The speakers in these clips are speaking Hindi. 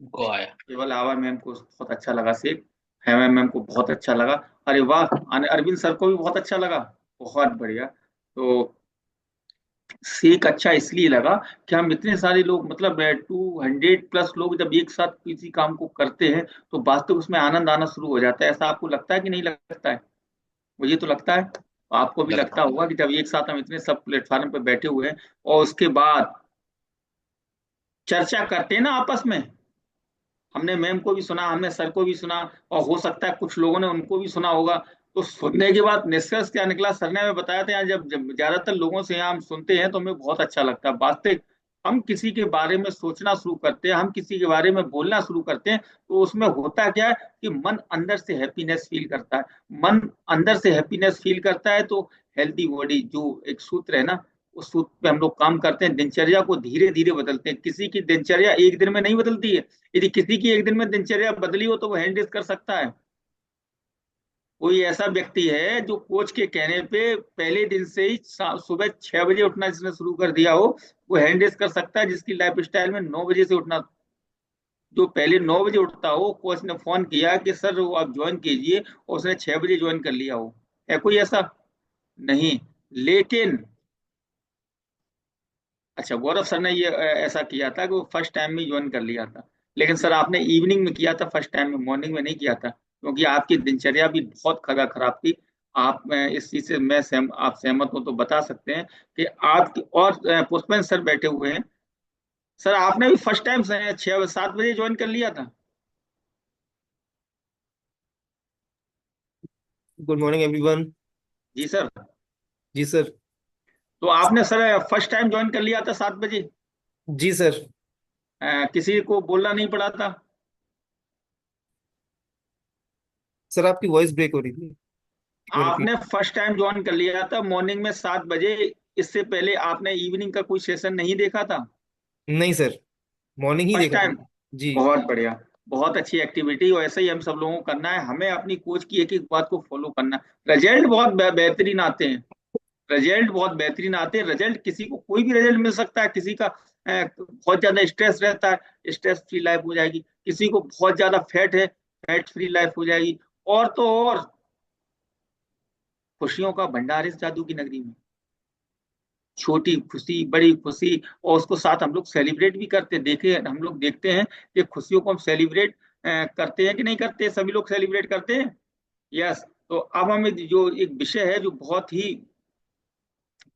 को आया। केवल आवा मैम को बहुत अच्छा लगा सीख, हेमा मैम को बहुत अच्छा लगा। अरे वाह, अरविंद सर को भी बहुत अच्छा लगा। बहुत बढ़िया। तो सीख अच्छा इसलिए लगा कि हम इतने सारे लोग, मतलब 200 प्लस लोग जब एक साथ किसी काम को करते हैं तो वास्तव में उसमें आनंद आना शुरू हो जाता है। ऐसा आपको लगता है कि नहीं लगता है? मुझे तो लगता है, आपको भी लगता लगता होगा कि जब एक साथ हम इतने सब प्लेटफॉर्म पे बैठे हुए हैं और उसके बाद चर्चा करते हैं ना आपस में। हमने मैम को भी सुना, हमने सर को भी सुना, और हो सकता है कुछ लोगों ने उनको भी सुना होगा। तो सुनने के बाद निष्कर्ष क्या निकला, सर ने हमें बताया था, यहाँ जब ज्यादातर लोगों से यहाँ हम सुनते हैं तो हमें बहुत अच्छा लगता है। वास्तविक हम किसी के बारे में सोचना शुरू करते हैं, हम किसी के बारे में बोलना शुरू करते हैं, तो उसमें होता क्या है कि मन अंदर से हैप्पीनेस फील करता है। मन अंदर से हैप्पीनेस फील करता है तो हेल्दी बॉडी, जो एक सूत्र है ना, उस सूत्र पे हम लोग काम करते हैं, दिनचर्या को धीरे धीरे बदलते हैं। किसी की दिनचर्या एक दिन में नहीं बदलती है। यदि किसी की एक दिन में दिनचर्या बदली हो तो वो हैंडल कर सकता है। कोई ऐसा व्यक्ति है जो कोच के कहने पे पहले दिन से ही सुबह 6 बजे उठना जिसने शुरू कर दिया हो, वो हैंडल कर सकता है। जिसकी लाइफ स्टाइल में 9 बजे से उठना, जो पहले 9 बजे उठता हो, कोच ने फोन किया कि सर वो आप ज्वाइन कीजिए, और उसने 6 बजे ज्वाइन कर लिया हो। है कोई ऐसा? नहीं। लेकिन अच्छा, गौरव सर ने ये ऐसा किया था कि वो फर्स्ट टाइम में ज्वाइन कर लिया था। लेकिन सर आपने इवनिंग में किया था, फर्स्ट टाइम में मॉर्निंग में नहीं किया था, क्योंकि आपकी दिनचर्या भी बहुत खराब थी। आप इस चीज से आप सहमत हो तो बता सकते हैं कि आपकी और पुष्पेंद्र सर बैठे हुए हैं। सर आपने भी फर्स्ट टाइम 6 7 बजे ज्वाइन कर लिया था? Good morning everyone. जी सर। जी सर। तो आपने सर फर्स्ट टाइम ज्वाइन कर लिया था 7 बजे? जी सर। किसी को बोलना नहीं पड़ा था? सर आपकी वॉइस ब्रेक हो रही थी, एक बार रिपीट। आपने फर्स्ट टाइम ज्वाइन कर लिया था मॉर्निंग में 7 बजे। इससे पहले आपने इवनिंग का कोई सेशन नहीं देखा था? नहीं सर, मॉर्निंग ही फर्स्ट देखा था। टाइम। जी। बहुत बढ़िया। बहुत अच्छी एक्टिविटी, और ऐसे ही हम सब लोगों को करना है। हमें अपनी कोच की एक एक बात को फॉलो करना है। रिजल्ट बहुत बेहतरीन आते हैं। रिजल्ट बहुत बेहतरीन आते हैं। रिजल्ट किसी को कोई भी रिजल्ट मिल सकता है। किसी का बहुत ज्यादा स्ट्रेस रहता है, स्ट्रेस फ्री लाइफ हो जाएगी। किसी को बहुत ज्यादा फैट है, फैट फ्री लाइफ हो जाएगी। और तो और, खुशियों का भंडार इस जादू की नगरी में। छोटी खुशी, बड़ी खुशी, और उसको साथ हम लोग सेलिब्रेट भी करते हैं। देखे, हम लोग देखते हैं कि खुशियों को हम सेलिब्रेट करते हैं कि नहीं करते? सभी लोग सेलिब्रेट करते हैं। यस। तो अब हमें जो एक विषय है जो बहुत ही,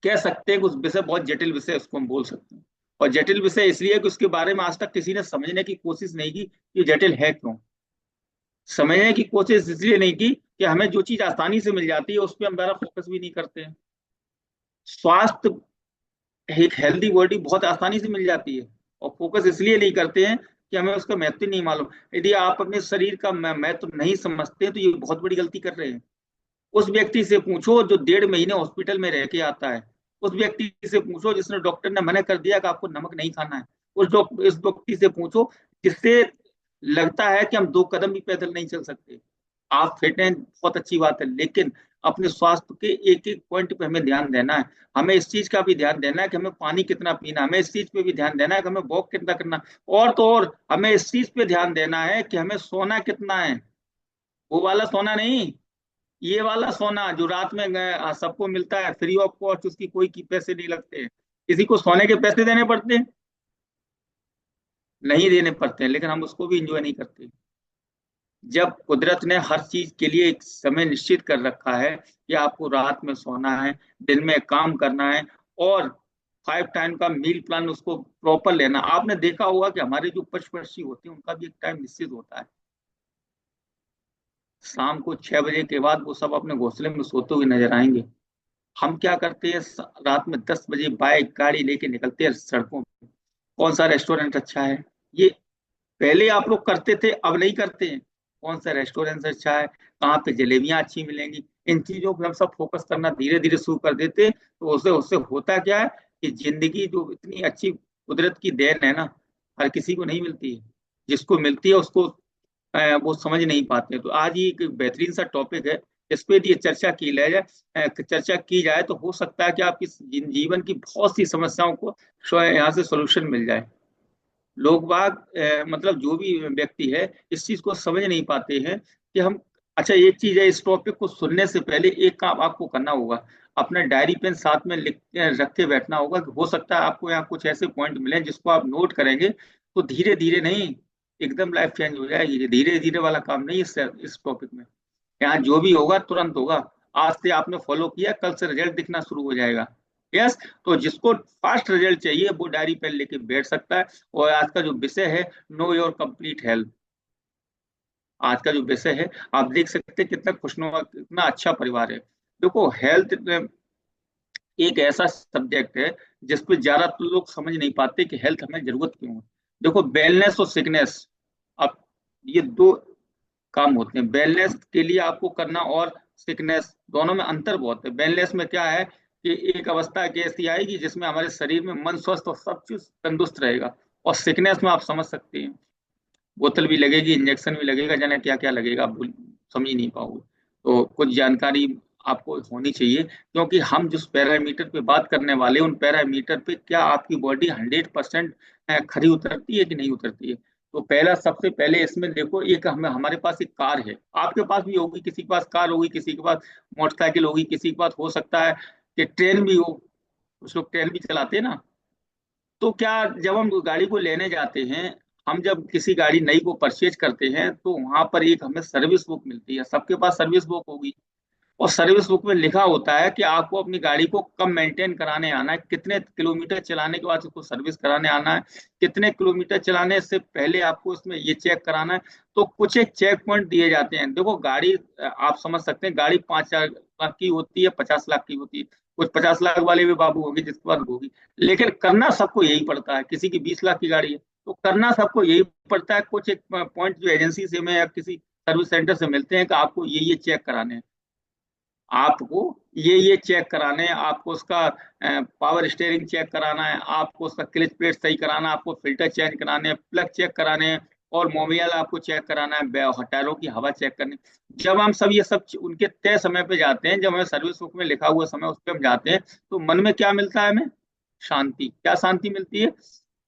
कह सकते हैं कि उस विषय बहुत जटिल विषय उसको हम बोल सकते हैं। और जटिल विषय इसलिए कि उसके बारे में आज तक किसी ने समझने की कोशिश नहीं की कि ये जटिल है क्यों। समझने की कोशिश इसलिए नहीं की कि हमें जो चीज आसानी से मिल जाती है उस पर हम ज्यादा फोकस भी नहीं करते हैं। स्वास्थ्य, एक हेल्दी बॉडी बहुत आसानी से मिल जाती है, और फोकस इसलिए नहीं करते हैं कि हमें उसका महत्व नहीं मालूम। यदि आप अपने शरीर का महत्व नहीं समझते तो ये बहुत बड़ी गलती कर रहे हैं। उस व्यक्ति से पूछो जो 1.5 महीने हॉस्पिटल में रह के आता है। उस व्यक्ति से पूछो जिसने, डॉक्टर ने मना कर दिया कि आपको नमक नहीं खाना है। इस व्यक्ति से पूछो जिससे लगता है कि हम 2 कदम भी पैदल नहीं चल सकते। आप फिट हैं, बहुत अच्छी बात है, लेकिन अपने स्वास्थ्य के एक एक पॉइंट पे हमें ध्यान देना है। हमें इस चीज का भी ध्यान देना है कि हमें पानी कितना पीना है। हमें इस चीज पे भी ध्यान देना है कि हमें वॉक कितना करना है। और तो और, हमें इस चीज पे ध्यान देना है कि हमें सोना कितना है। वो वाला सोना नहीं, ये वाला सोना जो रात में सबको मिलता है फ्री ऑफ कॉस्ट, उसकी कोई की पैसे नहीं लगते। किसी को सोने के पैसे देने पड़ते हैं? नहीं देने पड़ते हैं, लेकिन हम उसको भी इंजॉय नहीं करते। जब कुदरत ने हर चीज के लिए एक समय निश्चित कर रखा है कि आपको रात में सोना है, दिन में काम करना है, और 5 टाइम का मील प्लान उसको प्रॉपर लेना। आपने देखा होगा कि हमारे जो पशु पक्षी होते हैं उनका भी एक टाइम निश्चित होता है। शाम को 6 बजे के बाद वो सब अपने घोंसले में सोते हुए नजर आएंगे। हम क्या करते हैं, रात में 10 बजे बाइक गाड़ी लेके निकलते हैं सड़कों पे। कौन सा रेस्टोरेंट अच्छा है, ये पहले आप लोग करते थे, अब नहीं करते हैं। कौन सा रेस्टोरेंट अच्छा है, कहाँ पे जलेबियां अच्छी मिलेंगी, इन चीजों पे हम सब फोकस करना धीरे धीरे शुरू कर देते हैं। तो उससे उससे होता क्या है कि जिंदगी जो इतनी अच्छी कुदरत की देन है ना, हर किसी को नहीं मिलती है। जिसको मिलती है उसको वो समझ नहीं पाते। तो आज ये एक बेहतरीन सा टॉपिक है, इस पे यदि चर्चा की जाए तो हो सकता है कि आपकी जीवन की बहुत सी समस्याओं को यहाँ से सोल्यूशन मिल जाए। लोग बाग मतलब जो भी व्यक्ति है इस चीज को समझ नहीं पाते हैं कि हम, अच्छा एक चीज है, इस टॉपिक को सुनने से पहले एक काम आपको करना होगा, अपना डायरी पेन साथ में लिख रख के बैठना होगा, कि हो सकता है आपको यहाँ कुछ ऐसे पॉइंट मिले जिसको आप नोट करेंगे तो धीरे धीरे नहीं, एकदम लाइफ चेंज हो जाएगी। ये धीरे धीरे वाला काम नहीं है इस टॉपिक में। यहाँ जो भी होगा तुरंत होगा। आज से आपने फॉलो किया, कल से रिजल्ट दिखना शुरू हो जाएगा। यस। तो जिसको फास्ट रिजल्ट चाहिए वो डायरी पेन लेके बैठ सकता है। और आज का जो विषय है, नो योर कंप्लीट हेल्थ, आज का जो विषय है, आप देख सकते हैं कितना खुशनुमा, कितना अच्छा परिवार है। देखो हेल्थ एक ऐसा सब्जेक्ट है जिसपे ज्यादा लोग समझ नहीं पाते कि हेल्थ हमें जरूरत क्यों है। देखो वेलनेस और सिकनेस, अब ये दो काम होते हैं। वेलनेस के लिए आपको करना, और सिकनेस, दोनों में अंतर बहुत है। वेलनेस में क्या है कि एक अवस्था एक ऐसी आएगी जिसमें हमारे शरीर में मन स्वस्थ और सब चीज तंदुरुस्त रहेगा। और सिकनेस में आप समझ सकते हैं, बोतल भी लगेगी, इंजेक्शन भी लगेगा, जाने क्या क्या लगेगा, आप समझ ही नहीं पाओगे। तो कुछ जानकारी आपको होनी चाहिए, क्योंकि हम जिस पैरामीटर पे बात करने वाले हैं, उन पैरामीटर पे क्या आपकी बॉडी 100% खरी उतरती है कि नहीं उतरती है। तो पहला, सबसे पहले इसमें देखो, एक हमें, हमारे पास एक कार है, आपके पास भी होगी, किसी के पास कार होगी, किसी के पास मोटरसाइकिल होगी, किसी के पास हो सकता है कि ट्रेन भी हो, कुछ लोग ट्रेन भी चलाते हैं ना। तो क्या, जब हम गाड़ी को लेने जाते हैं, हम जब किसी गाड़ी नई को परचेज करते हैं तो वहां पर एक हमें सर्विस बुक मिलती है, सबके पास सर्विस बुक होगी। और सर्विस बुक में लिखा होता है कि आपको अपनी गाड़ी को कब मेंटेन कराने आना है, कितने किलोमीटर चलाने के बाद उसको सर्विस कराने आना है, कितने किलोमीटर चलाने से पहले आपको इसमें ये चेक कराना है। तो कुछ एक चेक पॉइंट दिए जाते हैं। देखो गाड़ी, आप समझ सकते हैं, गाड़ी 5 लाख की होती है, 50 लाख की होती है, कुछ 50 लाख वाले भी बाबू होंगे जिसके पास होगी। लेकिन करना सबको यही पड़ता है, किसी की 20 लाख की गाड़ी है तो करना सबको यही पड़ता है। कुछ एक पॉइंट जो एजेंसी से में या किसी सर्विस सेंटर से मिलते हैं कि आपको ये चेक कराने हैं, आपको ये चेक कराने हैं, आपको उसका पावर स्टेयरिंग चेक कराना है, आपको उसका क्लच प्लेट सही कराना है, आपको फिल्टर चेंज कराने हैं, प्लग चेक कराने हैं, और मोबियल आपको चेक कराना है, टायरों की हवा चेक करनी। जब हम सब ये सब उनके तय समय पे जाते हैं, जब हमें सर्विस बुक में लिखा हुआ समय उस पर हम जाते हैं, तो मन में क्या मिलता है हमें? शांति। क्या शांति मिलती है?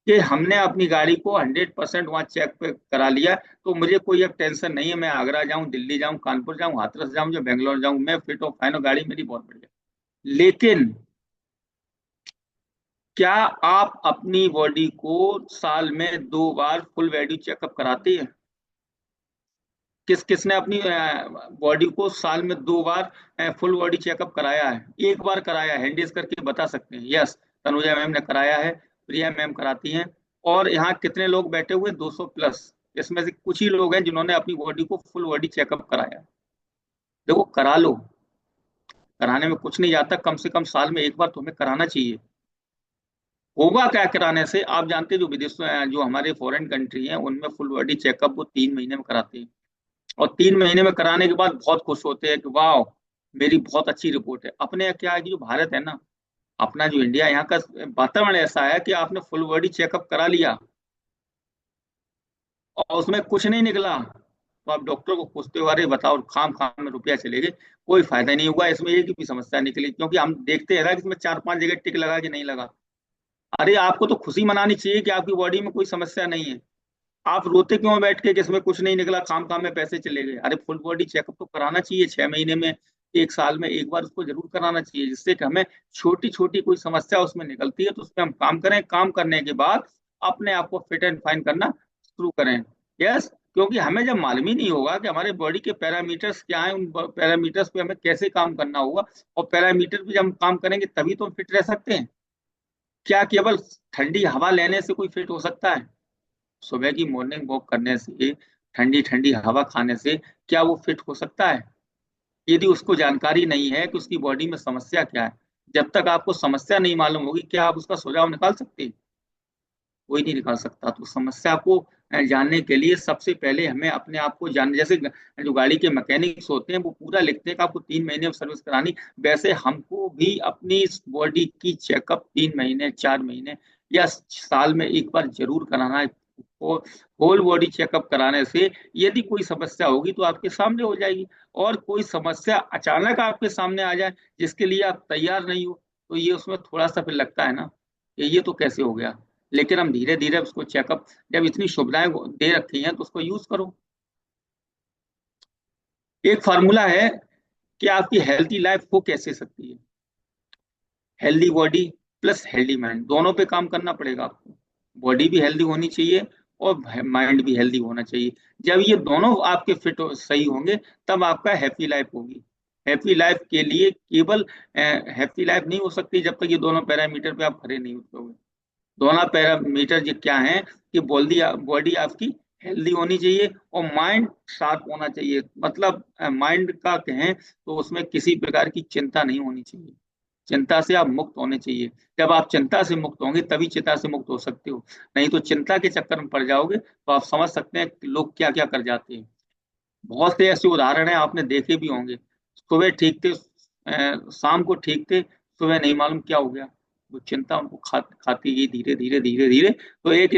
कि हमने अपनी गाड़ी को 100% वहां चेक पे करा लिया, तो मुझे कोई अब टेंशन नहीं है, मैं आगरा जाऊं, दिल्ली जाऊं, कानपुर जाऊं, हाथरस जाऊं, जो बेंगलोर जाऊं, मैं फिट और फाइन, और गाड़ी मेरी बहुत बढ़िया। लेकिन क्या आप अपनी बॉडी को साल में 2 बार फुल बॉडी चेकअप कराते हैं? किस किसने अपनी बॉडी को साल में 2 बार फुल बॉडी चेकअप कराया है? एक बार कराया है, हैंडीज करके बता सकते हैं? यस, तनुजा मैम ने कराया है, प्रिया मैम कराती हैं। और यहाँ कितने लोग बैठे हुए? 200 प्लस। इसमें से कुछ ही लोग हैं जिन्होंने अपनी बॉडी को फुल बॉडी चेकअप कराया। देखो करा लो, कराने में कुछ नहीं जाता, कम से कम साल में एक बार तुम्हें कराना चाहिए। होगा क्या कराने से? आप जानते हैं, जो विदेश में, जो हमारे फॉरेन कंट्री हैं, उनमें फुल बॉडी चेकअप वो 3 महीने में कराते हैं। और 3 महीने में कराने के बाद बहुत खुश होते हैं कि वाह, मेरी बहुत अच्छी रिपोर्ट है। अपने क्या है कि जो भारत है ना, अपना जो इंडिया, यहाँ का वातावरण ऐसा है कि आपने फुल बॉडी चेकअप करा लिया और उसमें कुछ नहीं निकला, तो आप डॉक्टर को पूछते हो, अरे बताओ, खाम खाम में रुपया चले गए, कोई फायदा नहीं हुआ, इसमें एक भी समस्या निकली, क्योंकि हम देखते हैं ना कि इसमें 4-5 जगह टिक लगा कि नहीं लगा। अरे आपको तो खुशी मनानी चाहिए कि आपकी बॉडी में कोई समस्या नहीं है। आप रोते क्यों बैठ के कि इसमें कुछ नहीं निकला, काम काम में पैसे चले गए? अरे फुल बॉडी चेकअप तो कराना चाहिए, 6 महीने में, एक साल में एक बार उसको जरूर कराना चाहिए, जिससे कि हमें छोटी छोटी कोई समस्या उसमें निकलती है तो उस पर हम काम करें, काम करने के बाद अपने आप को फिट एंड फाइन करना शुरू करें। यस। क्योंकि हमें जब मालूम ही नहीं होगा कि हमारे बॉडी के पैरामीटर्स क्या हैं, उन पैरामीटर्स पे हमें कैसे काम करना होगा, और पैरामीटर पे जब हम काम करेंगे तभी तो हम फिट रह सकते हैं। क्या केवल ठंडी हवा लेने से कोई फिट हो सकता है? सुबह की मॉर्निंग वॉक करने से, ठंडी ठंडी हवा खाने से क्या वो फिट हो सकता है? यदि उसको जानकारी नहीं है कि उसकी बॉडी में समस्या क्या है, जब तक आपको समस्या नहीं मालूम होगी, क्या आप उसका सुझाव निकाल सकते हैं? कोई नहीं निकाल सकता। तो समस्या को जानने के लिए सबसे पहले हमें अपने आप को जान, जैसे जो गाड़ी के मैकेनिक्स होते हैं वो पूरा लिखते हैं कि आपको 3 महीने में सर्विस करानी, वैसे हमको भी अपनी बॉडी की चेकअप 3 महीने, 4 महीने या साल में एक बार जरूर कराना है। होल बॉडी चेकअप कराने से यदि कोई समस्या होगी तो आपके सामने हो जाएगी। और कोई समस्या अचानक आपके सामने आ जाए जिसके लिए आप तैयार नहीं हो, तो ये उसमें थोड़ा सा फिर लगता है ना, ये तो कैसे हो गया। लेकिन हम धीरे धीरे उसको चेकअप, जब इतनी सुविधाएं दे रखी हैं तो उसको यूज करो। एक फार्मूला है कि आपकी हेल्थी लाइफ हो कैसे सकती है। Healthy body plus healthy mind, दोनों पे काम करना पड़ेगा आपको। बॉडी भी हेल्दी होनी चाहिए और माइंड भी हेल्दी होना चाहिए। जब ये दोनों आपके सही होंगे, तब आपका हैप्पी लाइफ होगी। हैप्पी लाइफ के लिए केवल हैप्पी लाइफ नहीं हो सकती जब तक ये दोनों पैरामीटर पे आप खड़े नहीं उतरोगे। दोनों पैरामीटर जो क्या है कि बॉडी बॉडी आपकी हेल्दी होनी चाहिए और माइंड शार्प होना चाहिए। मतलब माइंड का कहें तो उसमें किसी प्रकार की चिंता नहीं होनी चाहिए। चिंता से आप मुक्त होने चाहिए। जब आप चिंता से मुक्त होंगे तभी चिंता से मुक्त हो सकते हो। नहीं तो चिंता के चक्कर में पड़ जाओगे तो आप समझ सकते हैं कि लोग क्या क्या कर जाते हैं। बहुत से ऐसे उदाहरण हैं, आपने देखे भी होंगे। सुबह ठीक थे, शाम को ठीक थे, सुबह नहीं मालूम क्या हो गया। वो चिंता उनको खाती गई धीरे धीरे धीरे धीरे, तो एक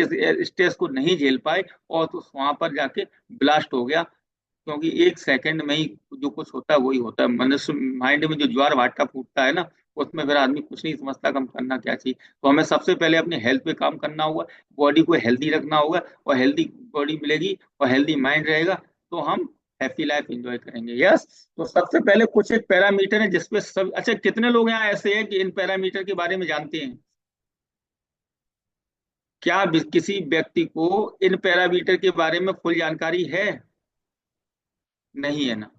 स्टेज को नहीं झेल पाए और तो वहां पर जाके ब्लास्ट हो गया। क्योंकि एक सेकंड में ही जो कुछ होता है वही होता है। मनुष्य माइंड में जो ज्वार भाटा फूटता है ना, उसमें फिर आदमी कुछ नहीं समझता कि हम करना क्या चाहिए। तो हमें सबसे पहले अपनी हेल्थ पे काम करना होगा, बॉडी को हेल्दी रखना होगा, और हेल्दी बॉडी मिलेगी और हेल्दी माइंड रहेगा तो हम हैप्पी लाइफ एंजॉय करेंगे। यस। तो सबसे पहले कुछ एक पैरामीटर है जिसपे सब, अच्छा कितने लोग यहाँ ऐसे हैं कि इन पैरामीटर के बारे में जानते हैं? क्या किसी व्यक्ति को इन पैरामीटर के बारे में फुल जानकारी है? नहीं है ना।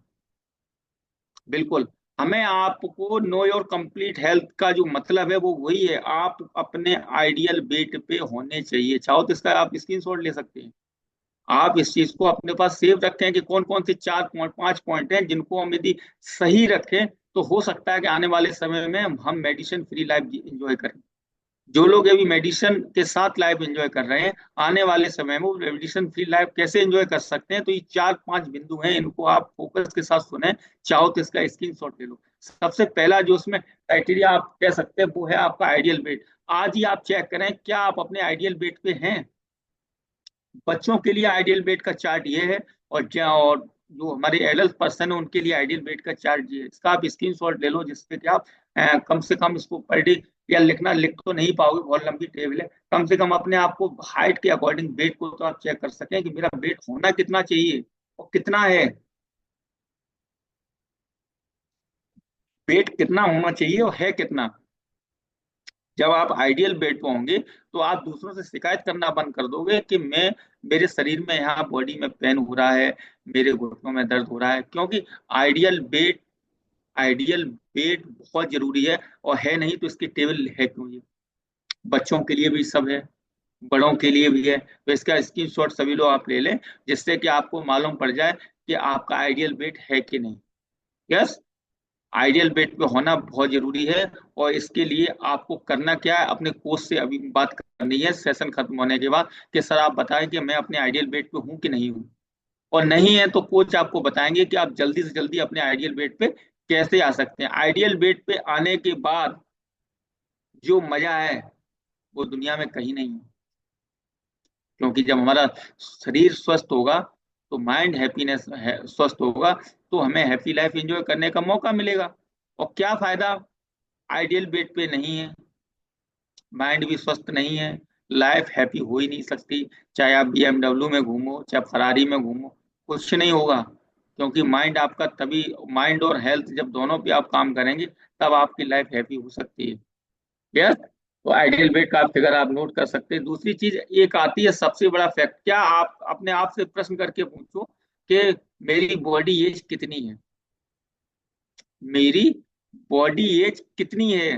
बिल्कुल। हमें आपको नो योर कंप्लीट हेल्थ का जो मतलब है वो वही है, आप अपने आइडियल वेट पे होने चाहिए। चाहो तो इसका आप स्क्रीनशॉट ले सकते हैं। आप इस चीज को अपने पास सेव रखें कि कौन कौन से 4 5 पॉइंट हैं जिनको हम यदि सही रखें तो हो सकता है कि आने वाले समय में हम मेडिसिन फ्री लाइफ एंजॉय करें। जो लोग अभी मेडिसिन के साथ लाइफ एंजॉय कर रहे हैं, आने वाले समय में वो मेडिसिन फ्री लाइफ कैसे एंजॉय कर सकते हैं, तो ये 4 5 बिंदु हैं, इनको आप फोकस के साथ सुने। चाहो तो इसका स्क्रीनशॉट ले लो। सबसे पहला जो उसमें क्राइटेरिया आप कह सकते हैं वो है आपका आइडियल वेट। आज ही आप चेक करें क्या आप अपने आइडियल वेट पे हैं। बच्चों के लिए आइडियल वेट का चार्ट ये है, और जो हमारे एडल्ट पर्सन है उनके लिए आइडियल वेट का चार्ट ये है। इसका आप स्क्रीनशॉट ले लो जिससे कि आप कम से कम इसको पर डे, या लिखना लिख तो नहीं पाओगे, बहुत लंबी टेबल है, कम से कम अपने आप को हाइट के अकॉर्डिंग वेट को तो आप चेक कर सकें कि मेरा वेट होना कितना चाहिए और कितना है। वेट कितना होना चाहिए और है कितना। जब आप आइडियल वेट पे होंगे तो आप दूसरों से शिकायत करना बंद कर दोगे कि मैं, मेरे शरीर में यहाँ बॉडी में पेन हो रहा है, मेरे घुटनों में दर्द हो रहा है। क्योंकि आइडियल वेट आइडियल वेट बहुत जरूरी है, और है नहीं तो इसकी टेबल है क्यों ये। बच्चों के लिए भी सब है, बड़ों के लिए भी है। तो इसका स्क्रीनशॉट सभी लोग आप ले लें जिससे कि आपको मालूम पड़ जाए कि आपका आइडियल वेट है कि नहीं। यस। आइडियल वेट पे होना बहुत जरूरी है। और इसके लिए आपको करना क्या है, अपने कोच से अभी बात करनी है सेशन खत्म होने के बाद कि सर आप बताएं कि मैं अपने आइडियल वेट पे हूँ कि नहीं हूँ। और नहीं है तो कोच आपको बताएंगे कि आप जल्दी से जल्दी अपने आइडियल वेट पे कैसे आ सकते हैं। आइडियल वेट पे आने के बाद जो मजा है वो दुनिया में कहीं नहीं है। क्योंकि जब हमारा शरीर स्वस्थ होगा तो माइंड हैप्पीनेस है, स्वस्थ होगा, तो हमें हैप्पी लाइफ एंजॉय करने का मौका मिलेगा। और क्या फायदा, आइडियल वेट पे नहीं है, माइंड भी स्वस्थ नहीं है, लाइफ हैप्पी हो ही नहीं सकती। चाहे आप BMW में घूमो, चाहे फरारी में घूमो, कुछ नहीं होगा। क्योंकि माइंड आपका तभी, माइंड और हेल्थ जब दोनों पे आप काम करेंगे तब आपकी लाइफ हैप्पी हो सकती है। यस। तो आइडियल वेट का आप फिगर आप नोट कर सकते हैं। दूसरी चीज एक आती है सबसे बड़ा फैक्ट, क्या आप अपने आप से प्रश्न करके पूछो कि मेरी बॉडी एज कितनी है। मेरी बॉडी एज कितनी है।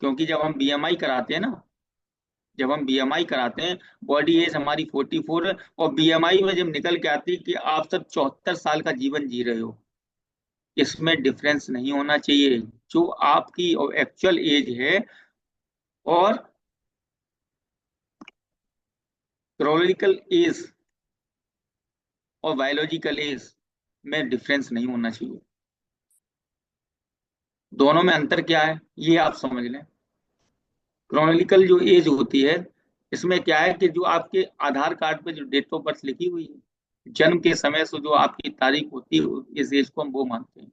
क्योंकि जब हम बीएमआई कराते हैं, बॉडी एज हमारी 44 है, और बीएमआई में जब निकल के आती है कि आप सब 74 साल का जीवन जी रहे हो। इसमें डिफरेंस नहीं होना चाहिए। जो आपकी एक्चुअल एज है और क्रोनोलॉजिकल एज और बायोलॉजिकल एज में डिफरेंस नहीं होना चाहिए। दोनों में अंतर क्या है ये आप समझ लें। क्रोनोलॉजिकल जो एज होती है, इसमें क्या है कि जो आपके आधार कार्ड पे जो डेट ऑफ बर्थ लिखी हुई है, जन्म के समय से जो आपकी तारीख होती है, इस एज को हम वो मानते हैं।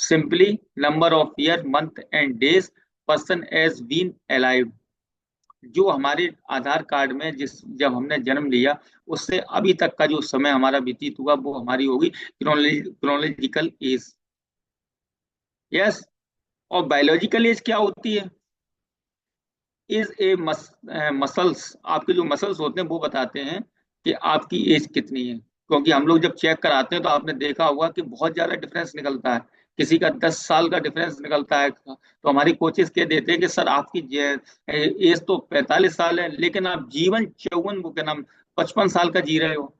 Simply number of year month and days person has been alive, जो हमारे आधार कार्ड में जिस जब हमने जन्म लिया उससे अभी तक का जो समय हमारा व्यतीत हुआ वो हमारी होगी क्रोनोलॉजिकल एज। यस। और बायोलॉजिकल एज क्या होती है? इज ए मसल्स, आपके जो मसल्स होते हैं वो बताते हैं कि आपकी एज कितनी है। क्योंकि हम लोग जब चेक कराते हैं तो आपने देखा होगा कि बहुत ज्यादा डिफरेंस निकलता है। किसी का 10 साल का डिफरेंस निकलता है, तो हमारी कोचेस कह देते हैं कि सर आपकी एज तो 45 साल है, लेकिन आप जीवन 54, वो क्या नाम, 55 साल का जी रहे हो।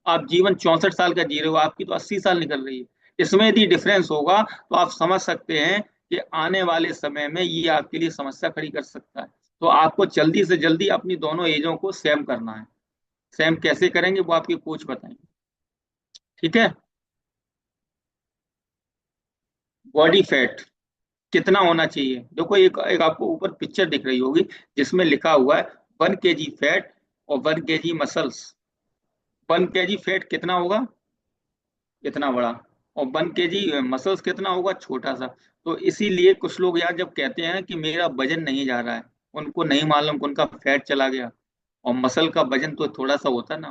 आप जीवन 64 साल का जी रहे हो, आपकी तो 80 साल निकल रही है। इसमें यदि डिफरेंस होगा तो आप समझ सकते हैं कि आने वाले समय में ये आपके लिए समस्या खड़ी कर सकता है। तो आपको जल्दी से जल्दी अपनी दोनों एजों को सेम करना है। सेम कैसे करेंगे वो आपके कोच बताएंगे। ठीक है। बॉडी फैट कितना होना चाहिए? देखो एक एक आपको ऊपर पिक्चर दिख रही होगी जिसमें लिखा हुआ है 1 kg फैट और 1 kg मसल्स। 1 kg फैट कितना होगा? इतना बड़ा। और 1 kg मसल्स कितना होगा? छोटा सा। तो इसीलिए कुछ लोग यार जब कहते हैं कि मेरा वजन नहीं जा रहा है, उनको नहीं मालूम कि उनका फैट चला गया। और मसल का वजन तो थोड़ा सा होता है ना,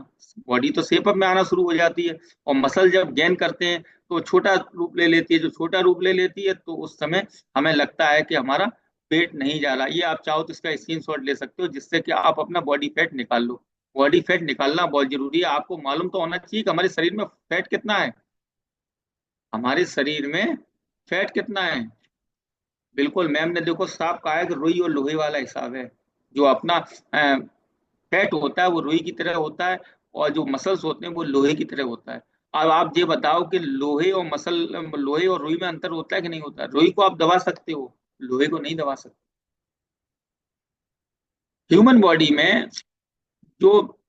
बॉडी तो शेप अप में आना शुरू हो जाती है। और मसल जब गेन करते हैं तो छोटा रूप ले लेती है, जो छोटा रूप ले लेती है तो उस समय हमें लगता है कि हमारा पेट नहीं जा रहा। ये आप चाहो तो इसका स्क्रीनशॉट ले सकते हो जिससे कि आप अपना बॉडी फैट निकाल लो। बॉडी फैट निकालना बहुत जरूरी है। आपको मालूम तो होना चाहिए कि हमारे शरीर में फैट कितना है। हमारे शरीर में फैट कितना है? बिल्कुल मैम ने देखो साफ कहा है कि रुई और लोहे वाला हिसाब है। जो अपना फैट होता है वो रुई की तरह होता है, और जो मसल्स होते हैं वो लोहे की तरह होता है। अब आप ये बताओ कि लोहे और रुई में अंतर होता है कि नहीं होता? रुई को आप दबा सकते हो, लोहे को नहीं दबा सकते। ह्यूमन बॉडी में जो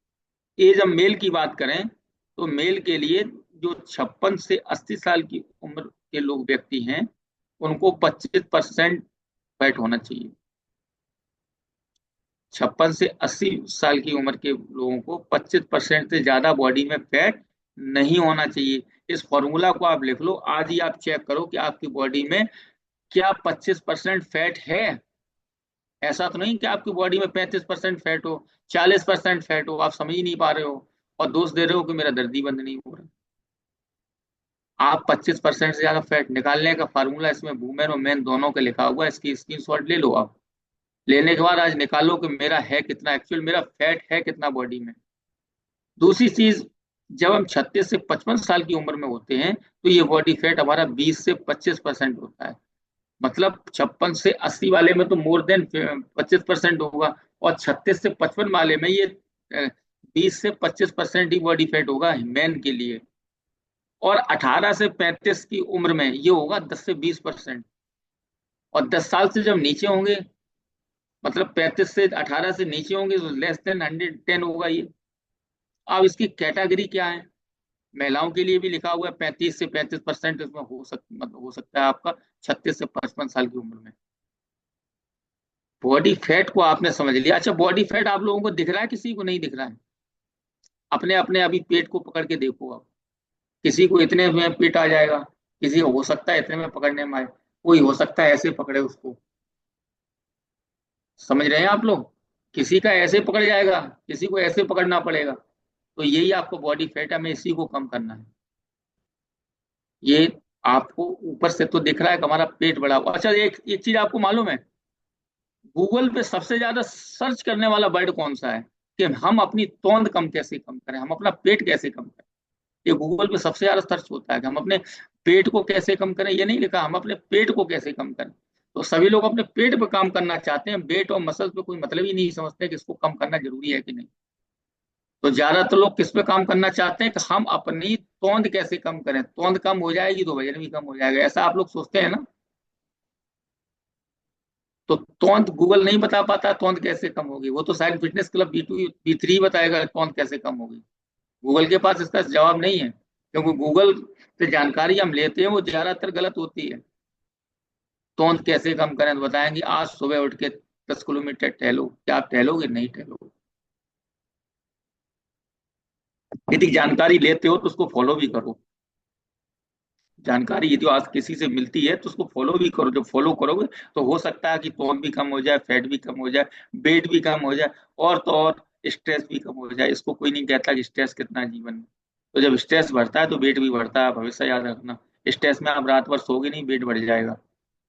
एज, अब मेल की बात करें तो मेल के लिए जो 56 से 80 साल की उम्र के लोग व्यक्ति हैं उनको 25% फैट होना चाहिए। 56 से 80 साल की उम्र के लोगों को 25% से ज्यादा बॉडी में फैट नहीं होना चाहिए। इस फॉर्मूला को आप लिख लो, आज ही आप चेक करो कि आपकी बॉडी में क्या 25% फैट है। ऐसा तो नहीं कि आपकी बॉडी में 35% फैट हो, 40% फैट हो, आप समझ ही नहीं पा रहे हो और दोष दे रहे हो कि मेरा दर्द ही बंद नहीं हो रहा। आप 25% से ज्यादा फैट निकालने का फार्मूला इसमें वुमेन और मेन दोनों का लिखा हुआ है, इसकी स्क्रीनशॉट ले लो आप। लेने के बाद आज निकालो कि मेरा है कितना, एक्चुअल मेरा फैट है कितना बॉडी में। दूसरी चीज, जब हम 36 से 55 साल की उम्र में होते हैं तो ये बॉडी फैट हमारा 20 से 25% होता है। मतलब 56 से 80 वाले में तो मोर देन 25% होगा, और 36 से 55 वाले में ये 20 से 25% ही बॉडी फैट होगा मैन के लिए। और 18 से 35 की उम्र में ये होगा 10 से 20%। और 10 साल से जब नीचे होंगे, मतलब 35 से 18 से नीचे होंगे तो लेस देन 110 होगा ये। अब इसकी कैटेगरी क्या है? महिलाओं के लिए भी लिखा हुआ है 35 से 35% इसमें हो मतलब हो सकता है आपका 36 से 55 साल की उम्र में। बॉडी फैट को आपने समझ लिया। अच्छा, बॉडी फैट आप लोगों को दिख रहा है, किसी को नहीं दिख रहा है? अपने अपने अभी पेट को पकड़ के देखो आप। किसी को इतने में पेट आ जाएगा, किसी को हो सकता है इतने में पकड़ने में आए, कोई हो सकता है ऐसे पकड़े उसको। समझ रहे हैं आप लोग? किसी का ऐसे पकड़ जाएगा, किसी को ऐसे पकड़ना पड़ेगा। तो यही आपको बॉडी फैट है, हमें इसी को कम करना है। ये आपको ऊपर से तो दिख रहा है कि हमारा पेट बड़ा हुआ। अच्छा, एक एक चीज आपको मालूम है, गूगल पे सबसे ज्यादा सर्च करने वाला वर्ड कौन सा है? कि हम अपनी तोंद कम कैसे कम करें, हम अपना पेट कैसे कम करें। ये गूगल पे सबसे ज्यादा सर्च होता है कि हम अपने पेट को कैसे कम करें। ये नहीं लिखा हम अपने पेट को कैसे कम करें। तो सभी लोग अपने पेट पे काम करना चाहते हैं, वेट और मसल पे कोई मतलब ही नहीं समझते कि इसको कम करना जरूरी है कि नहीं। तो ज्यादातर लोग किस पे काम करना चाहते हैं कि हम अपनी तोंद कैसे कम करें, तोंद कम हो जाएगी तो वजन भी कम हो जाएगा, ऐसा आप लोग सोचते हैं ना। तो तोंद गूगल नहीं बता पाता तोंद कैसे कम होगी, वो तो शायद फिटनेस क्लब B2 B3 बताएगा तोंद कैसे कम होगी। गूगल के पास इसका जवाब नहीं है, क्योंकि गूगल से जानकारी हम लेते हैं वो ज्यादातर गलत होती है। तोंद कैसे कम करें तो बताएंगे आज सुबह उठ के 10 किलोमीटर टहलो। क्या आप टहलोगे? नहीं टहलोगे। यदि जानकारी लेते हो तो उसको फॉलो भी करो। जानकारी यदि आज किसी से मिलती है तो उसको फॉलो भी करो। जब फॉलो करोगे तो हो सकता है कि टोन भी कम हो जाए, फैट भी कम हो जाए, वेट भी कम हो जाए, और तो और स्ट्रेस भी कम हो जाए। इसको कोई नहीं कहता कि स्ट्रेस कितना है जीवन में। तो जब स्ट्रेस बढ़ता है तो वेट भी बढ़ता है, भविष्य याद रखना। स्ट्रेस में आप रात भर सोगे नहीं, वेट बढ़ जाएगा।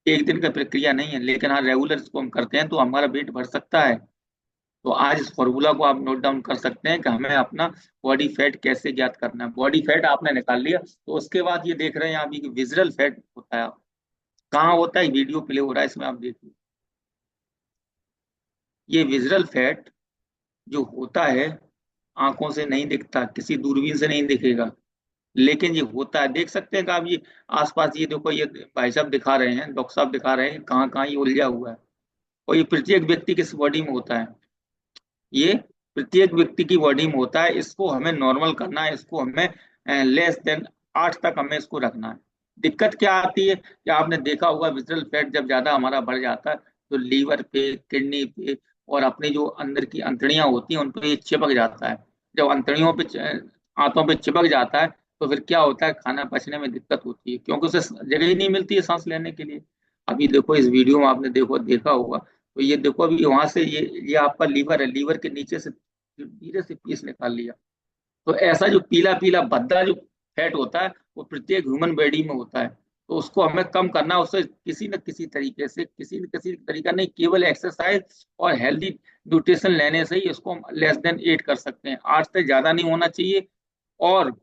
एक दिन का प्रक्रिया नहीं है, लेकिन हाँ रेगुलर इसको हम करते हैं तो हमारा वेट बढ़ सकता है। तो आज इस फॉर्मूला को आप नोट डाउन कर सकते हैं कि हमें अपना बॉडी फैट कैसे ज्ञात करना है। बॉडी फैट आपने निकाल लिया, तो उसके बाद ये देख रहे हैं आप, ये विजुअल फैट होता है। कहाँ होता है? वीडियो प्ले हो रहा है, इसमें आप देखिए। ये विजुअल फैट जो होता है, आंखों से नहीं दिखता, किसी दूरबीन से नहीं दिखेगा, लेकिन ये होता है। देख सकते हैं कि आप ये आसपास, ये देखो, ये भाई साहब दिखा रहे हैं, डॉक्टर साहब दिखा रहे हैं कहाँ कहाँ ये उलझा हुआ है। और ये प्रत्येक व्यक्ति की बॉडी में होता है। ये प्रत्येक व्यक्ति की बॉडी में होता है। इसको हमें नॉर्मल करना है, इसको हमें लेस देन 8 तक हमें इसको रखना है। दिक्कत क्या आती है कि आपने देखा होगा, विजरल फैट जब ज्यादा हमारा बढ़ जाता है तो लीवर पे, किडनी पे, और अपने जो अंदर की अंतड़ियां होती हैं उन पे ये चिपक जाता है। जब अंतड़ियों पे आंतों पे चिपक जाता है तो फिर क्या होता है, खाना पचने में दिक्कत होती है, क्योंकि उसे जगह ही नहीं मिलती है सांस लेने के लिए। अभी देखो इस वीडियो में आपने देखा होगा, तो ये देखो अभी वहां से ये आपका लीवर है, लीवर के नीचे से धीरे से पीस निकाल लिया। तो ऐसा जो पीला पीला भद्दा जो फैट होता है वो प्रत्येक ह्यूमन बॉडी में होता है। तो उसको हमें कम करना है, उससे किसी न किसी तरीके से, किसी न किसी तरीका नहीं, केवल एक्सरसाइज और हेल्दी न्यूट्रिशन लेने से ही इसको हम लेस देन 8 कर सकते हैं। 8 से ज्यादा नहीं होना चाहिए। और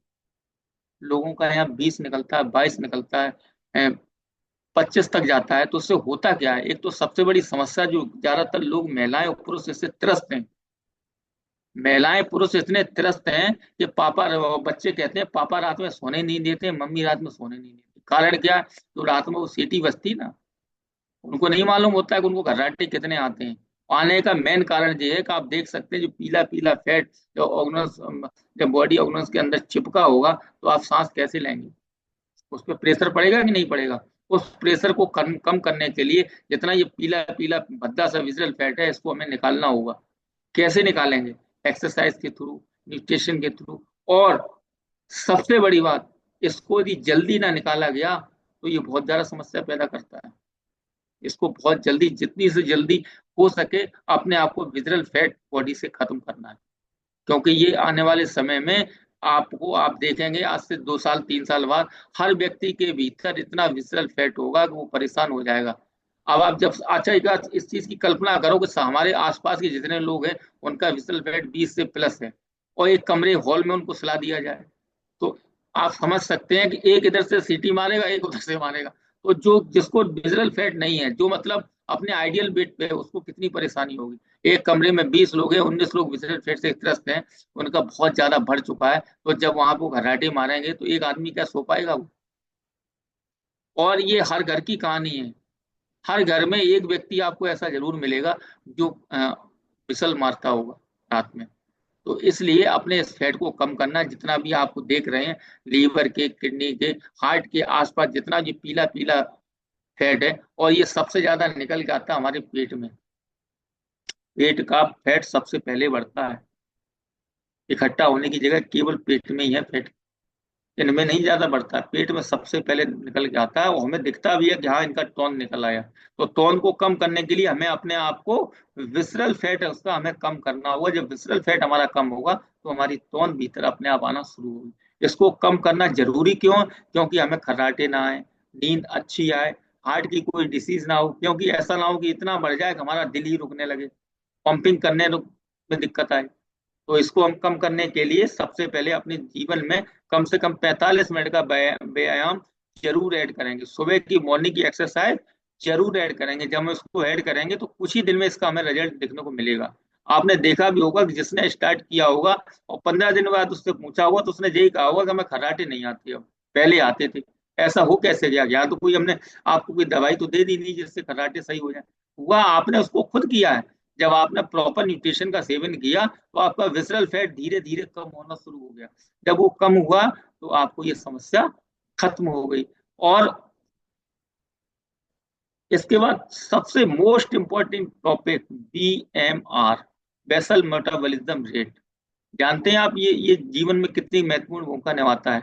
लोगों का यहाँ 20 निकलता है, 22 निकलता है, 25 तक जाता है। तो उससे होता क्या है? एक तो सबसे बड़ी समस्या जो ज्यादातर लोग, महिलाएं और पुरुष, इससे त्रस्त हैं। महिलाएं पुरुष इतने त्रस्त हैं कि पापा, बच्चे कहते हैं पापा रात में सोने नहीं देते, मम्मी रात में सोने नहीं देती। कारण क्या? तो रात में वो सीटी बजती ना, उनको नहीं मालूम होता है कि उनको घर्राटे कितने आते हैं। आने का मेन कारण ये है कि आप देख सकते हैं जो पीला पीला फैट जो ऑर्गन्स, जब बॉडी ऑर्गन्स के अंदर चिपका होगा तो आप सांस कैसे लेंगे? उस पर प्रेशर पड़ेगा कि नहीं पड़ेगा? उस प्रेशर को कम करने के लिए जितना ये पीला पीला भद्दा सा विजरल फैट है, इसको हमें निकालना होगा। कैसे निकालेंगे? एक्सरसाइज के थ्रू, न्यूट्रिशन के थ्रू। और सबसे बड़ी बात, इसको यदि जल्दी ना निकाला गया तो ये बहुत ज्यादा समस्या पैदा करता है। इसको बहुत जल्दी, जितनी से जल्दी हो सके, अपने आप को विजरल फैट बॉडी से खत्म करना है। क्योंकि ये आने वाले समय में आपको, आप देखेंगे आज से 2 साल 3 साल बाद हर व्यक्ति के भीतर इतना विसरल फैट होगा कि वो परेशान हो जाएगा। अब आप जब, अच्छा एक बात इस चीज की कल्पना करो कि हमारे आसपास के जितने लोग हैं उनका विसरल फैट 20 से प्लस है, और एक कमरे हॉल में उनको सलाह दिया जाए, तो आप समझ सकते हैं कि एक इधर से सीटी मारेगा, एक उधर से मारेगा। तो जो जिसको विजरल फैट नहीं है, जो मतलब अपने आइडियल वेट पे है, उसको कितनी परेशानी होगी। एक कमरे में 20 लोग हैं, 19 लोग विजरल फैट से त्रस्त हैं, उनका बहुत ज्यादा बढ़ चुका है। तो जब वहां को घर्राटे मारेंगे तो एक आदमी क्या सो पाएगा वो? और ये हर घर की कहानी है। हर घर में एक व्यक्ति आपको ऐसा जरूर मिलेगा जो विसल मारता होगा रात में। तो इसलिए अपने इस फैट को कम करना, जितना भी आपको देख रहे हैं, लीवर के, किडनी के, हार्ट के आसपास जितना भी पीला पीला फैट है, और ये सबसे ज्यादा निकल के आता है हमारे पेट में। पेट का फैट सबसे पहले बढ़ता है। इकट्ठा होने की जगह केवल पेट में ही है फैट, इनमें नहीं ज्यादा बढ़ता। पेट में सबसे पहले निकल के आता है, और हमें दिखता भी है कि हाँ इनका टोन निकल आया। तो टोन को कम करने के लिए हमें अपने आप को, विसरल फैट है उसका हमें कम करना होगा। जब विसरल फैट हमारा कम होगा तो हमारी टोन भीतर अपने आप आना शुरू होगी। इसको कम करना जरूरी क्यों? क्योंकि हमें खर्राटे ना आए, नींद अच्छी आए, हार्ट की कोई डिसीज ना हो। क्योंकि ऐसा ना हो कि इतना बढ़ जाए कि हमारा दिल ही रुकने लगे, पंपिंग करने में दिक्कत आए। तो इसको हम कम करने के लिए सबसे पहले अपने जीवन में कम से कम 45 मिनट का व्यायाम जरूर ऐड करेंगे। सुबह की मॉर्निंग की एक्सरसाइज जरूर ऐड करेंगे। जब हम इसको ऐड करेंगे तो कुछ ही दिन में इसका हमें रिजल्ट देखने को मिलेगा। आपने देखा भी होगा कि जिसने स्टार्ट किया होगा और 15 दिन बाद उससे पूछा होगा तो उसने यही कहा होगा कि हमें खर्राटे नहीं आते, अब पहले आते थे। ऐसा हो कैसे गया? या तो कोई हमने आपको कोई दवाई तो दे दी नहीं जिससे खर्राटे सही हो जाए। हुआ आपने उसको खुद किया है। जब आपने प्रॉपर न्यूट्रिशन का सेवन किया तो आपका विसरल फैट धीरे धीरे कम होना शुरू हो गया। जब वो कम हुआ तो आपको ये समस्या खत्म हो गई। और इसके बाद सबसे most important topic, BMR, basal metabolism rate. जानते हैं आप ये जीवन में कितनी महत्वपूर्ण भूमिका निभाता है?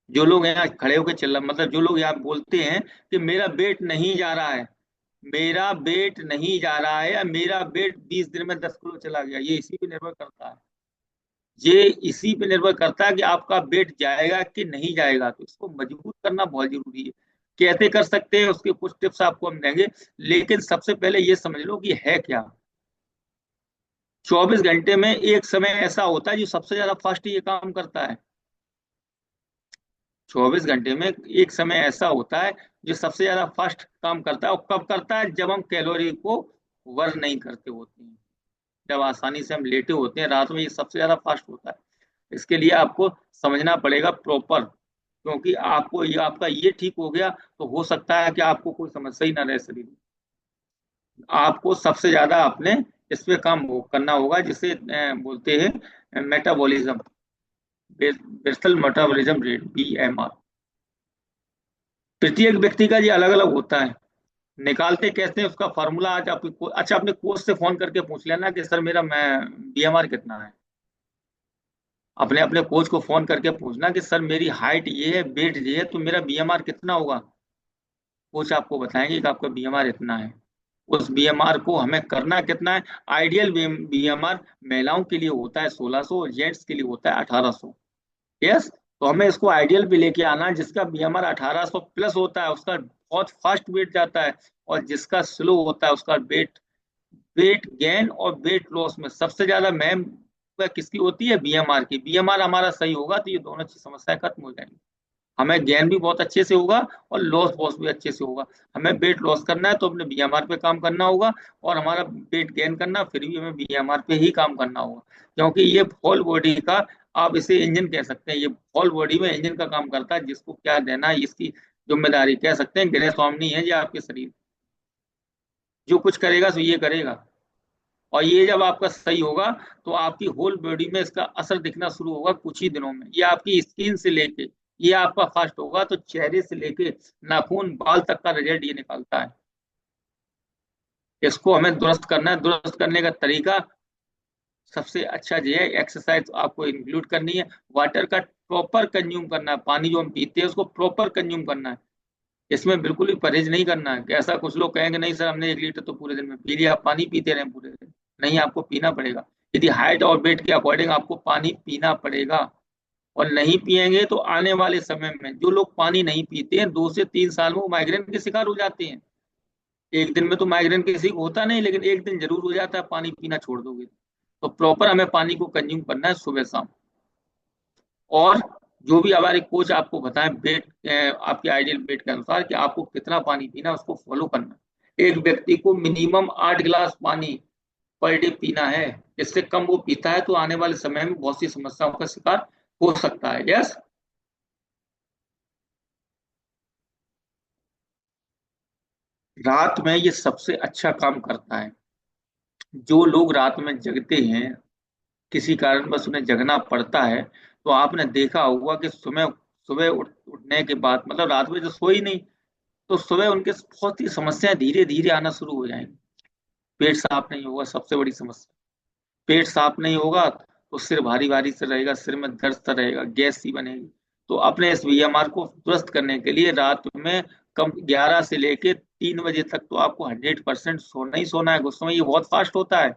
जो लोग यहाँ खड़े होकर चिल्ला, मतलब जो लोग यहाँ बोलते हैं कि मेरा वेट नहीं जा रहा है, मेरा वेट नहीं जा रहा है, या मेरा वेट 20 दिन में 10 किलो चला गया, ये इसी पे निर्भर करता है। ये इसी पे निर्भर करता है कि आपका वेट जाएगा कि नहीं जाएगा। तो इसको मजबूत करना बहुत जरूरी है। कैसे कर सकते हैं, उसके कुछ टिप्स आपको हम देंगे, लेकिन सबसे पहले ये समझ लो कि है क्या। 24 घंटे में एक समय ऐसा होता है जो सबसे ज्यादा फास्ट ये काम करता है। 24 घंटे में एक समय ऐसा होता है जो सबसे ज्यादा फास्ट काम करता है। और कब करता है? जब हम कैलोरी को बर्न नहीं करते होते हैं, जब आसानी से हम लेटे होते हैं रात में, ये सबसे ज्यादा फास्ट होता है। इसके लिए आपको समझना पड़ेगा प्रॉपर, क्योंकि आपको ये, आपका ये ठीक हो गया तो हो सकता है कि आपको कोई समस्या ही ना रहे शरीर में। आपको सबसे ज्यादा अपने इस पे काम करना होगा, जिसे बोलते हैं metabolism, basal metabolism rate, BMR। प्रत्येक व्यक्ति का ये अलग अलग होता है। निकालते कैसे हैं उसका फॉर्मूला आज आपको, अच्छा अपने कोच से फोन करके पूछ लेना कि सर मेरा मैं BMR कितना है। अपने अपने कोच को फोन करके पूछना कि सर मेरी हाइट ये है, वेट ये है, तो मेरा BMR कितना होगा। कोच आपको बताएंगे कि आपका BMR इतना है। उस BMR को हमें करना कितना है। आइडियल BMR महिलाओं के लिए होता है 1600, जेंट्स के लिए होता है 1800। यस, तो हमें इसको आइडियल पे लेके आना है। जिसका BMR 1800 प्लस होता है उसका बहुत फास्ट वेट जाता है, और जिसका स्लो होता है उसका वेट, वेट गेन और वेट लॉस में सबसे ज्यादा मैम किसकी होती है? BMR की। BMR हमारा सही होगा तो ये दोनों चीज समस्याएं खत्म हो जाएंगी। हमें गेन भी बहुत अच्छे से होगा और लॉस बॉस भी अच्छे से होगा। हमें वेट लॉस करना है तो अपने BMR पे काम करना होगा, और हमारा वेट गेन करना फिर भी हमें BMR पे ही काम करना होगा। क्योंकि ये होल बॉडी का, आप इसे इंजन कह सकते हैं, ये होल बॉडी में इंजन का काम करता है। जिसको क्या देना है इसकी जिम्मेदारी कह सकते हैं, गृह स्वामी है ये आपके शरीर। जो कुछ करेगा सो ये करेगा। और ये जब आपका सही होगा तो आपकी होल बॉडी में इसका असर दिखना शुरू होगा कुछ ही दिनों में। ये आपकी स्किन से लेके, ये आपका फास्ट होगा तो चेहरे से लेके नाखून बाल तक का रिजल्ट ये निकालता है। इसको हमें दुरुस्त करना है। दुरुस्त करने का तरीका सबसे अच्छा ये है, एक्सरसाइज आपको इंक्लूड करनी है, वाटर का प्रॉपर कंज्यूम करना है। पानी जो हम पीते हैं उसको प्रॉपर कंज्यूम करना है। इसमें बिल्कुल भी परहेज नहीं करना है। ऐसा कुछ लोग कहेंगे नहीं सर हमने 1 लीटर तो पूरे दिन में पी लिया, आप पानी पीते रहे पूरे दिन। नहीं, आपको पीना पड़ेगा। यदि हाइट और वेट के अकॉर्डिंग आपको पानी पीना पड़ेगा। और नहीं पिएंगे तो आने वाले समय में जो लोग पानी नहीं पीते हैं 2 से 3 साल में वो माइग्रेन के शिकार हो जाते हैं। एक दिन में तो माइग्रेन किसी को होता नहीं, लेकिन एक दिन जरूर हो जाता है पानी पीना छोड़ दोगे तो। प्रॉपर हमें पानी को कंज्यूम करना है सुबह शाम। और जो भी हमारे कोच आपको बताएं वेट, आपके आइडियल वेट के अनुसार कि आपको कितना पानी पीना है उसको फॉलो करना है। एक व्यक्ति को मिनिमम 8 गिलास पानी पर डे पीना है। इससे कम वो पीता है तो आने वाले समय में बहुत सी समस्याओं का शिकार हो सकता है। यस। रात में ये सबसे अच्छा काम करता है। जो लोग रात में जगते हैं, किसी कारणवश उन्हें जगना पड़ता है, तो आपने देखा होगा कि सुबह सुबह उठने के बाद, मतलब रात में जो सोई नहीं, तो सुबह उनके बहुत ही समस्याएं धीरे धीरे आना शुरू हो जाएंगी। पेट साफ नहीं होगा, सबसे बड़ी समस्या। पेट साफ नहीं होगा तो सिर भारी भारी से रहेगा, सिर में दर्द सा रहेगा, गैस सी बनेगी। तो अपने इस BMR को दुरुस्त करने के लिए रात में कम 11 से लेके 3 बजे तक तो आपको 100% सोना ही सोना है। उस समय ये बहुत फास्ट होता है।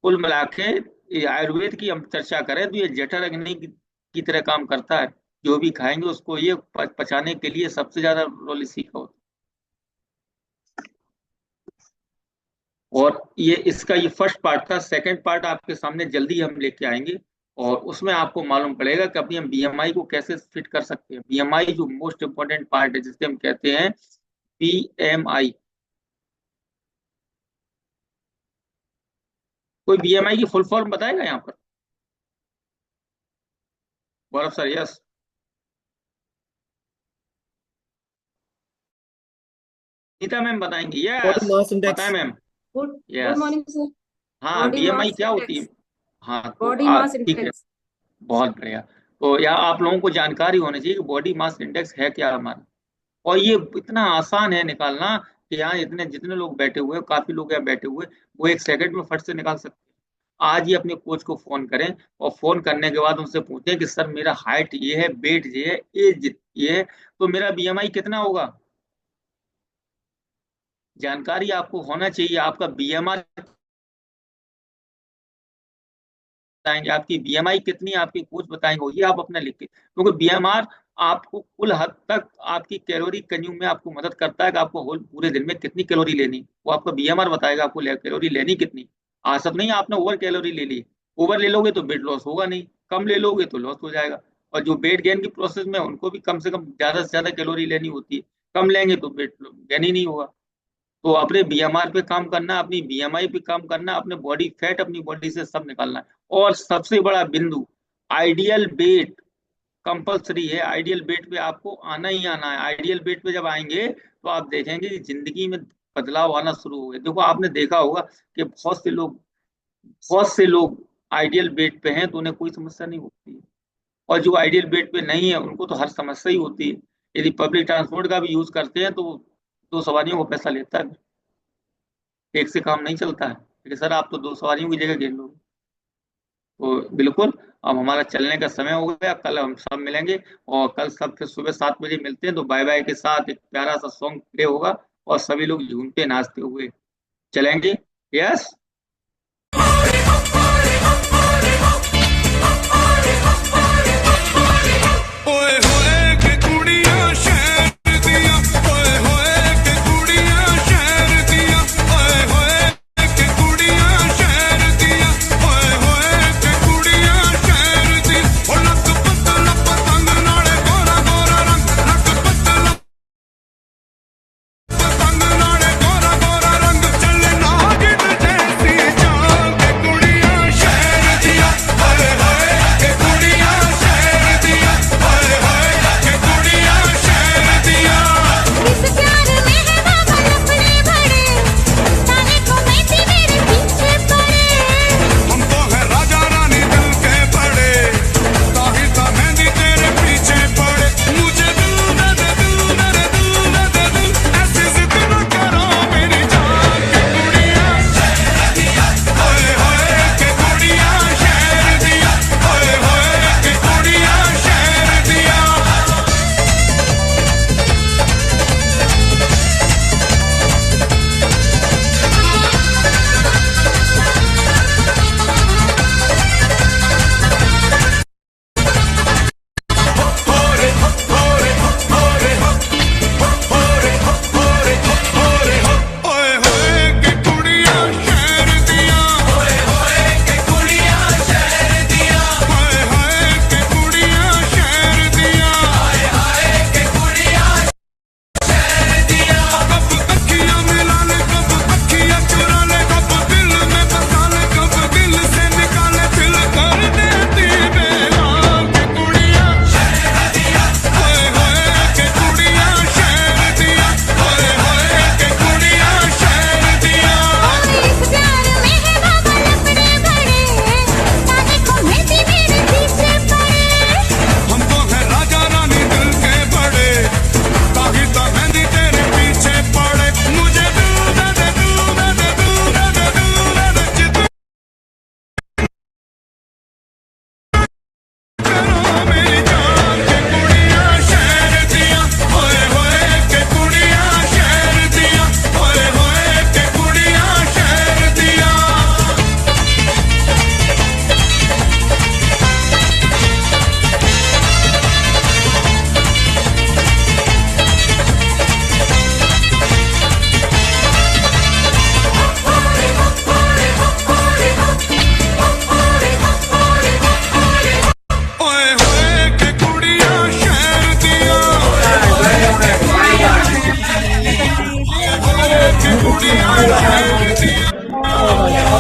कुल मिला के ये आयुर्वेद की हम चर्चा करें तो ये जठर अग्नि की तरह काम करता है। जो भी खाएंगे उसको ये पचाने के लिए सबसे ज्यादा रोल इसी का होता है। और ये इसका ये फर्स्ट पार्ट था। सेकंड पार्ट आपके सामने जल्दी हम लेके आएंगे, और उसमें आपको मालूम पड़ेगा कि अभी हम BMI को कैसे फिट कर सकते हैं। BMI जो मोस्ट इंपॉर्टेंट पार्ट है जिसे हम कहते हैं PMI। कोई BMI की फुल फॉर्म बताएगा यहाँ पर? गौरव सर, यस। नीता मैम बताएंगी, बॉडी यस। मास बताएं index. Ma'am. Good good yes. Morning sir. हाँ, बॉडी BMI मास क्या होती है? इंडेक्स। हाँ तो बॉडी मास ठीक है। इंडेक्स। बहुत बढ़िया। तो यह आप लोगों को जानकारी होनी चाहिए कि बॉडी मास इंडेक्स है क्या हमारा। और ये इतना आसान है निकालना कि यहाँ इतने जितने लोग बैठे हुए हैं, काफी लोग यहाँ बैठे हुए, वो 1 सेकंड में फट से निकाल सकते हैं। आज ही अपने कोच को फोन करें, और फोन करने के बाद उनसे पूछें कि सर मेरा हाइट ये है, वेट ये है, एज ये है, तो मेरा बीएमआई कितना होगा। जानकारी आपको होना चाहिए। आपका बीएमआई बताएंगे, आपकी बीएमआई कितनी है आपके कोच बताएंगे, ये आप अपना लिख के, क्योंकि बीएमआर आपको कुल हद तक आपकी कैलोरी कंज्यूम में आपको मदद करता है कि आपको होल पूरे दिन में कितनी कैलोरी लेनी, वो आपका बीएमआर बताएगा आपको कैलोरी लेनी कितनी। आसत नहीं आपने ओवर कैलोरी ले ली, ओवर ले लोगे तो वेट लॉस होगा नहीं, कम ले लोगे तो लॉस हो जाएगा। और जो वेट गेन की प्रोसेस में उनको भी कम से कम ज्यादा से ज्यादा कैलोरी लेनी होती है, कम लेंगे तो वेट गेन ही नहीं होगा। तो अपने बीएमआर पे काम करना, अपनी बीएमआई पे काम करना, अपने बॉडी फैट अपनी बॉडी से सब निकालना है। और सबसे बड़ा बिंदु, आइडियल वेट कंपलसरी है। आइडियल वेट पे आपको आना ही आना है। आइडियल वेट पे जब आएंगे तो आप देखेंगे कि जिंदगी में बदलाव आना शुरू हो गए। देखो आपने देखा होगा कि बहुत से लोग आइडियल वेट पे हैं तो उन्हें कोई समस्या नहीं होती है, और जो आइडियल वेट पे नहीं है उनको तो हर समस्या ही होती है। यदि पब्लिक ट्रांसपोर्ट का भी यूज करते हैं तो दो सवारियों को पैसा लेता है, एक से काम नहीं चलता है, लेकिन सर आप तो दो सवारियों की जगह गिन लो। तो बिल्कुल, अब हमारा चलने का समय हो गया, कल हम सब मिलेंगे, और कल सब फिर सुबह 7 बजे मिलते हैं। तो बाय बाय के साथ एक प्यारा सा सॉन्ग प्ले होगा, और सभी लोग झूमते नाचते हुए चलेंगे। यस। ओए होए के कुड़ियां शहर दियां, ओए होए के कुड़ियां शहर दियां, ओए होए के कुड़ियां शहर दियां, ओए होए के कुड़ियां शहर दी। ओ लक पतला पतंग नाले गोरा गोरा रंग, लक पतला पतंग नाले गोरा गोरा रंग, चले नागिन जैसी चाल के कुड़ियां शहर दियां, ओए होए के कुड़ियां शहर दियां, ओए होए के कुड़ियां शहर दियां। इस प्यार में है बाबा लफड़े भरे, ताने को मैं थी मेरे पीछे पड़े। हम तो है राजा रानी दिल के बड़े, ताही ता मेहंदी तेरे पीछे पड़े। मुझे दूना दे दूना दे दूना दे दू, ऐसी जिद न करो मेरी जान के कुड़ियां शहर दियां, ओए होए के कुड़ियां शहर दियां, ओए होए के कुड़ियां शहर दियां। होरे होरे होरे होरे होरे होरे ओए होए के कुड़ियां शहर दियां, ओए होए के कुड़ियां शहर दियां, ओए होए के कुड़ियां शहर दियां, ओए होए के कुड़ियां शहर दियां। कब अखियां मिला ले, कब अखियां चुरा ले, कब दिल में बसा ले, कब दिल से निकाले, दिल कर देती बेगाम के कुड़ियां शहर दियां, ओए होए के कुड़ियां शहर दियां, ओए होए के कुड़ियां शहर दियां। इस प्यार में है बाबा लफड़े भरे, ताने को मैं थी मेरे पीछे पड़े। हम तो है राजा रानी दिल के बड़े, ताही ता मेहंदी तेरे पीछे पड़े। मुझे दूना दे दूना दे दूना दे दूना दे, जिद करो मेरी जान के कुड़ियां शहर दियां, ओए होए के कुड़ियां शहर दियां, ओए होए के कुड़ियां शहर दियां। ओए होए के कुड़ियां शहर दियां, ओए होए के कुड़ियां शहर दियां, ओए होए के कुड़ियां शहर दियां।